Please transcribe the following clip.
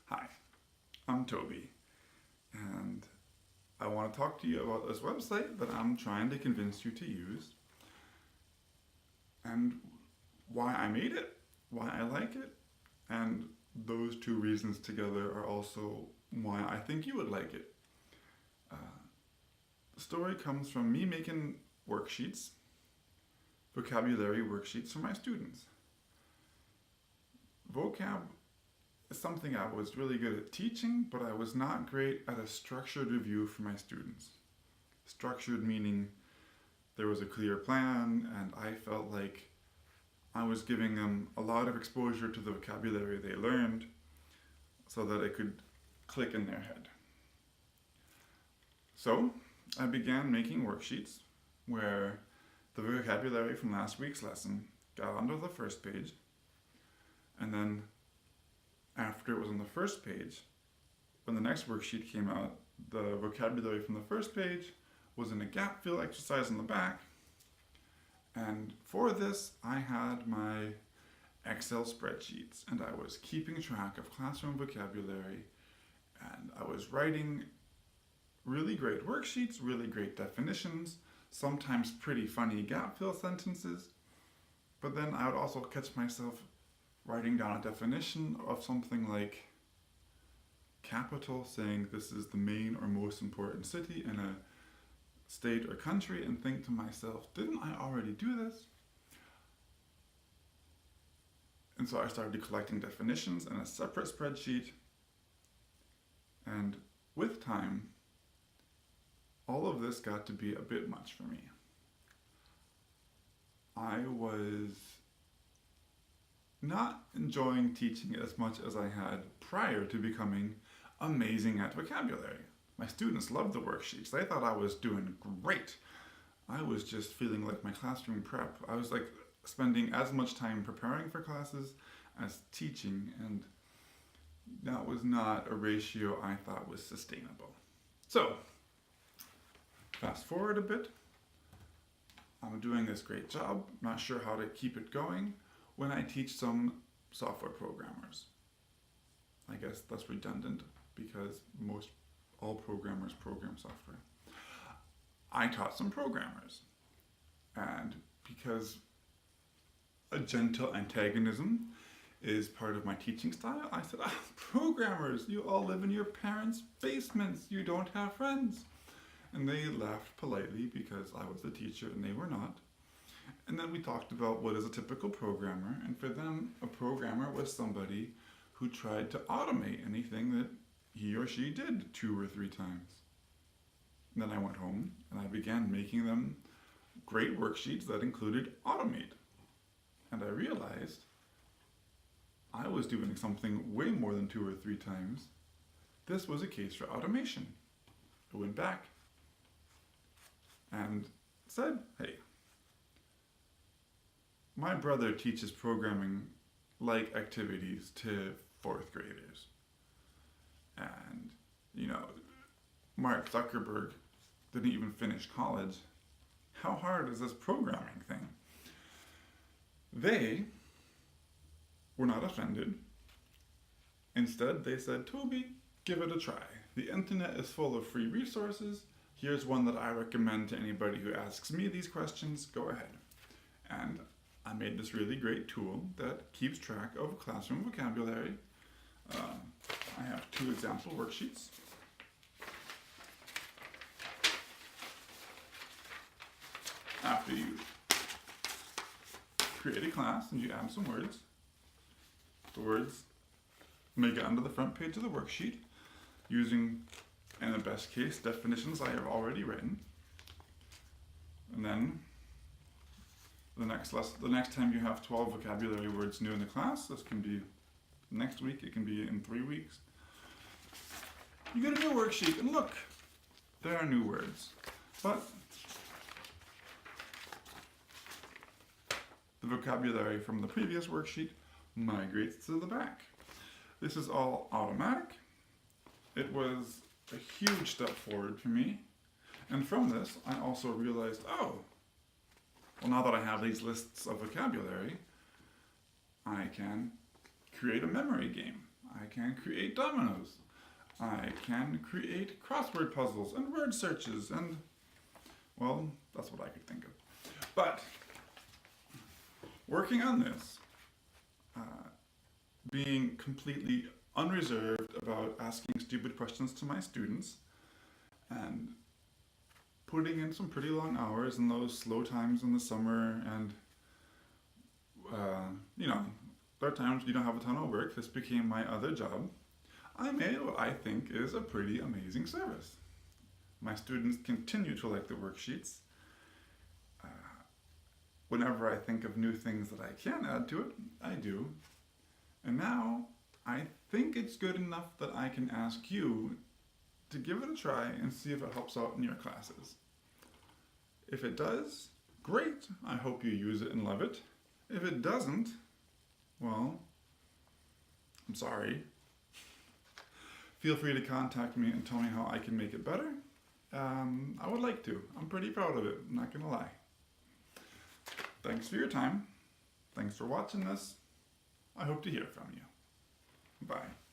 Hi, I'm Toby, and I want to talk to you about this website that I'm trying to convince you to use, and why I made it, why I like it, and those two reasons together are also why I think you would like it. Uh, the story comes from me making worksheets, vocabulary worksheets for my students. Vocab is something I was really good at teaching, but I was not great at a structured review for my students. Structured meaning there was a clear plan, and I felt like I was giving them a lot of exposure to the vocabulary they learned so that it could click in their head. So I began making worksheets where the vocabulary from last week's lesson got onto the first page, and then after it was on the first page, when the next worksheet came out, the vocabulary from the first page was in a gap fill exercise in the back. And for this, I had my Excel spreadsheets, and I was keeping track of classroom vocabulary, and I was writing really great worksheets, really great definitions, sometimes pretty funny gap fill sentences. But then I would also catch myself writing down a definition of something like capital, saying this is the main or most important city in a state or country, and think to myself, didn't I already do this? And so I started collecting definitions in a separate spreadsheet, and with time, all of this got to be a bit much for me. I was not enjoying teaching as much as I had prior to becoming amazing at vocabulary. My students loved the worksheets. They thought I was doing great. I was just feeling like my classroom prep. I was like spending as much time preparing for classes as teaching, and that was not a ratio I thought was sustainable. So, fast forward a bit. I'm doing this great job, not sure how to keep it going, when I teach some software programmers. I guess that's redundant because all programmers program software. I taught some programmers, and because a gentle antagonism is part of my teaching style, I said, programmers, you all live in your parents' basements, you don't have friends. And they laughed politely because I was the teacher and they were not. And then we talked about what is a typical programmer, and for them, a programmer was somebody who tried to automate anything that he or she did 2 or 3 times. And then I went home and I began making them great worksheets that included automate. And I realized I was doing something way more than 2 or 3 times. This was a case for automation. I went back and said, hey, my brother teaches programming like activities to 4th graders. And, Mark Zuckerberg didn't even finish college. How hard is this programming thing? They were not offended. Instead, they said, Toby, give it a try. The internet is full of free resources. Here's one that I recommend to anybody who asks me these questions. Go ahead. And I made this really great tool that keeps track of classroom vocabulary. I have 2 example worksheets. After you create a class and you add some words, the words make it onto the front page of the worksheet using, in the best case, definitions I have already written. And then the next time you have 12 vocabulary words new in the class, this can be next week, it can be in 3 weeks. You get a new worksheet, and look, there are new words. But the vocabulary from the previous worksheet migrates to the back. This is all automatic. It was a huge step forward for me. And from this, I also realized, well, now that I have these lists of vocabulary, I can create a memory game. I can can create dominoes. I can create crossword puzzles and word searches and, well, that's what I could think of. But working on this, being completely unreserved about asking stupid questions to my students and putting in some pretty long hours in those slow times in the summer and, there are times you don't have a ton of work. This became my other job. I made what I think is a pretty amazing service. My students continue to like the worksheets. Whenever I think of new things that I can add to it, I do. And now, I think it's good enough that I can ask you to give it a try and see if it helps out in your classes. If it does, great. I hope you use it and love it. If it doesn't, well, I'm sorry. Feel free to contact me and tell me how I can make it better. I would like to. I'm pretty proud of it, I'm not gonna lie. Thanks for your time. Thanks for watching this. I hope to hear from you. Bye.